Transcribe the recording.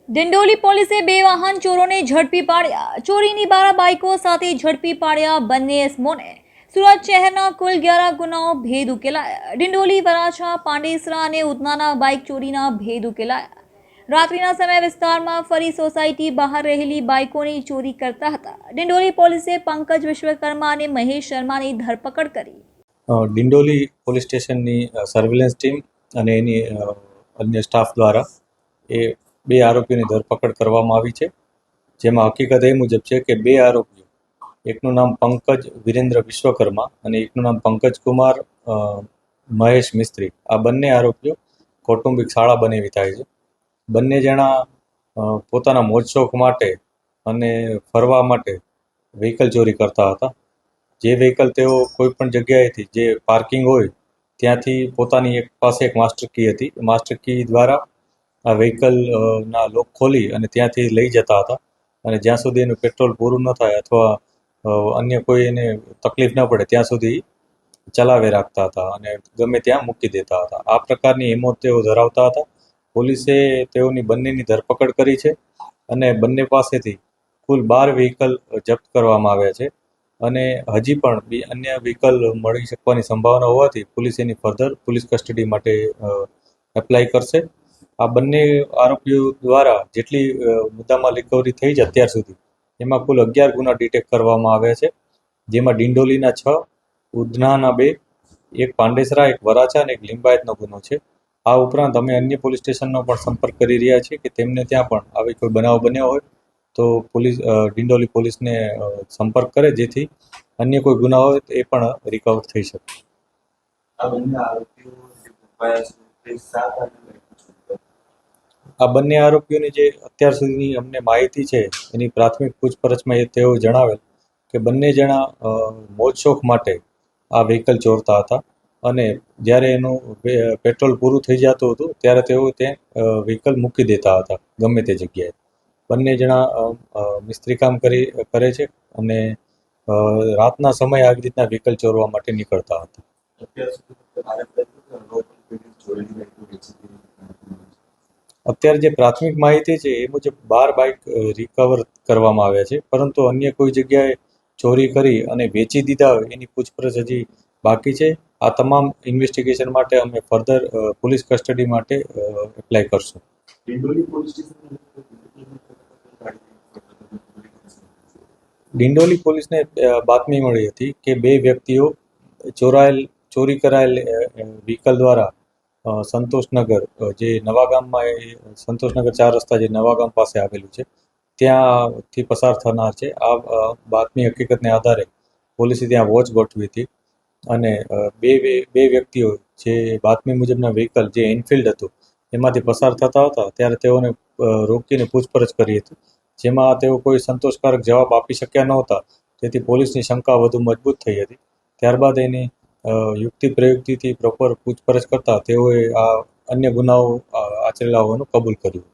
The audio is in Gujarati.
ડિંડોલી પોલીસે બે વાહન ચોરોને ઝડપી પાડ્યા. ચોરીની 12 બાઇકો સાથે ઝડપી પાડ્યા બંને ઇસમોને. સુરત શહેરના કુલ 11 ગુનાઓ ભેદ ઉકેલાયા. ડિંડોલી, વરાછા, પાંડેસરા અને ઉધનાના બાઇક ચોરીના ભેદ ઉકેલાયા. રાત્રિના સમય વિસ્તારમાં ફરી સોસાયટી બહાર રહેલી બાઇકોની ચોરી કરતા હતા. ડિંડોલી પોલીસે પંકજ વિશ્વકર્મા અને મહેશ શર્માની ધરપકડ કરી. ડિંડોલી પોલીસ સ્ટેશનની સર્વેલન્સ ટીમ અને એની અન્ય સ્ટાફ દ્વારા એ બે આરોપીઓની ધરપકડ કરવામાં આવી છે, જેમાં હકીકત એ મુજબ છે કે બે આરોપીઓ, એકનું નામ પંકજ વિરેન્દ્ર વિશ્વકર્મા અને એકનું નામ પંકજ કુમાર મહેશ મિસ્ત્રી, આ બંને આરોપીઓ કૌટુંબિક શાળા બનેવી થાય છે. બંને જણા પોતાના મોજશોખ માટે અને ફરવા માટે વ્હીકલ ચોરી કરતા હતા. જે વ્હીકલ તેઓ કોઈ પણ જગ્યાએથી, જે પાર્કિંગ હોય ત્યાંથી પોતાની એક પાસે એક માસ્ટર કી હતી, માસ્ટર કી દ્વારા આ વ્હીકલના લોક ખોલી અને ત્યાંથી લઈ જતા હતા અને જ્યાં સુધી એનું પેટ્રોલ પૂરું ન થાય અથવા અન્ય કોઈ એને તકલીફ ન પડે ત્યાં સુધી ચલાવે રાખતા હતા અને ગમે ત્યાં મૂકી દેતા હતા. આ પ્રકારની હિંમત તેઓ ધરાવતા હતા. પોલીસે તેઓની બંનેની ધરપકડ કરી છે અને બંને પાસેથી કુલ 12 વ્હીકલ જપ્ત કરવામાં આવ્યા છે અને હજી પણ અન્ય વ્હીકલ મળી શકવાની સંભાવના હોવાથી પોલીસ એની ફર્ધર પોલીસ કસ્ટડી માટે એપ્લાય કરશે. આ બંને આરોપીઓ દ્વારા જેટલી મુદ્દામાં રિકવરી થઈ છે અત્યાર સુધી, એમાં કુલ 11 ગુના ડિટેક્ટ કરવામાં આવ્યા છે, જેમાં ડિંડોલીના 6, ઉધનાના 2, એક પાંડેસરા, એક વરાછા અને એક લિંબાયતનો ગુનો છે. આ ઉપરાંત અમે અન્ય પોલીસ સ્ટેશનનો પણ સંપર્ક કરી રહ્યા છીએ કે તેમને ત્યાં પણ આવી કોઈ બનાવ બન્યો હોય તો પોલીસ ડિંડોલી પોલીસને સંપર્ક કરે, જેથી અન્ય કોઈ ગુના હોય તો એ પણ રિકવર થઈ શકે. આ બંને આરોપીઓની જે અત્યાર સુધીની અમને માહિતી છે એની પ્રાથમિક પૂછપરછમાં તેઓ જણાવેલ કે બંને જણા મોજશોખ માટે આ વ્હીકલ ચોરતા હતા અને જ્યારે એનું પેટ્રોલ પૂરું થઈ જતું હતું ત્યારે તેઓ તે વ્હીકલ મૂકી દેતા હતા ગમે તે જગ્યાએ. બંને જણા મિસ્ત્રી કામ કરે છે અને રાતના સમયે આવી રીતના વ્હીકલ ચોરવા માટે નીકળતા હતા. અત્યારે જે પ્રાથમિક માહિતી છે એ મુજબ 12 બાઇક રિકવર કરવામાં આવ્યા છે, પરંતુ અન્ય કોઈ જગ્યાએ ચોરી કરી અને વેચી દીધા હોય એની પૂછપરછ હજી બાકી છે. આ તમામ ઇન્વેસ્ટિગેશન માટે અમે ફર્ધર પોલીસ કસ્ટડી માટે એપ્લાય કરશું. ડિંડોલી પોલીસને બાતમી મળી હતી કે બે વ્યક્તિઓ ચોરી કરાયેલ વ્હીકલ દ્વારા સંતોષનગર, જે નવાગામમાં સંતોષનગર 4 રસ્તા જે નવાગામ પાસે આવેલું છે ત્યાંથી પસાર થનાર છે. આ બાતમી હકીકતને આધારે પોલીસે ત્યાં વોચ ગોઠવી હતી અને બે વ્યક્તિઓ જે બાતમી મુજબના વ્હીકલ, જે એનફિલ્ડ હતું, એમાંથી પસાર થતા હતા ત્યારે તેઓને રોકીને પૂછપરછ કરી હતી, જેમાં તેઓ કોઈ સંતોષકારક જવાબ આપી શક્યા નહોતા, તેથી પોલીસની શંકા વધુ મજબૂત થઈ હતી. ત્યારબાદ એની યુક્તિ પ્રયુક્તિથી પ્રોપર પૂછપરછ કરતા તેઓએ આ અન્ય ગુનાઓ આચરેલા હોવાનું કબૂલ કર્યું.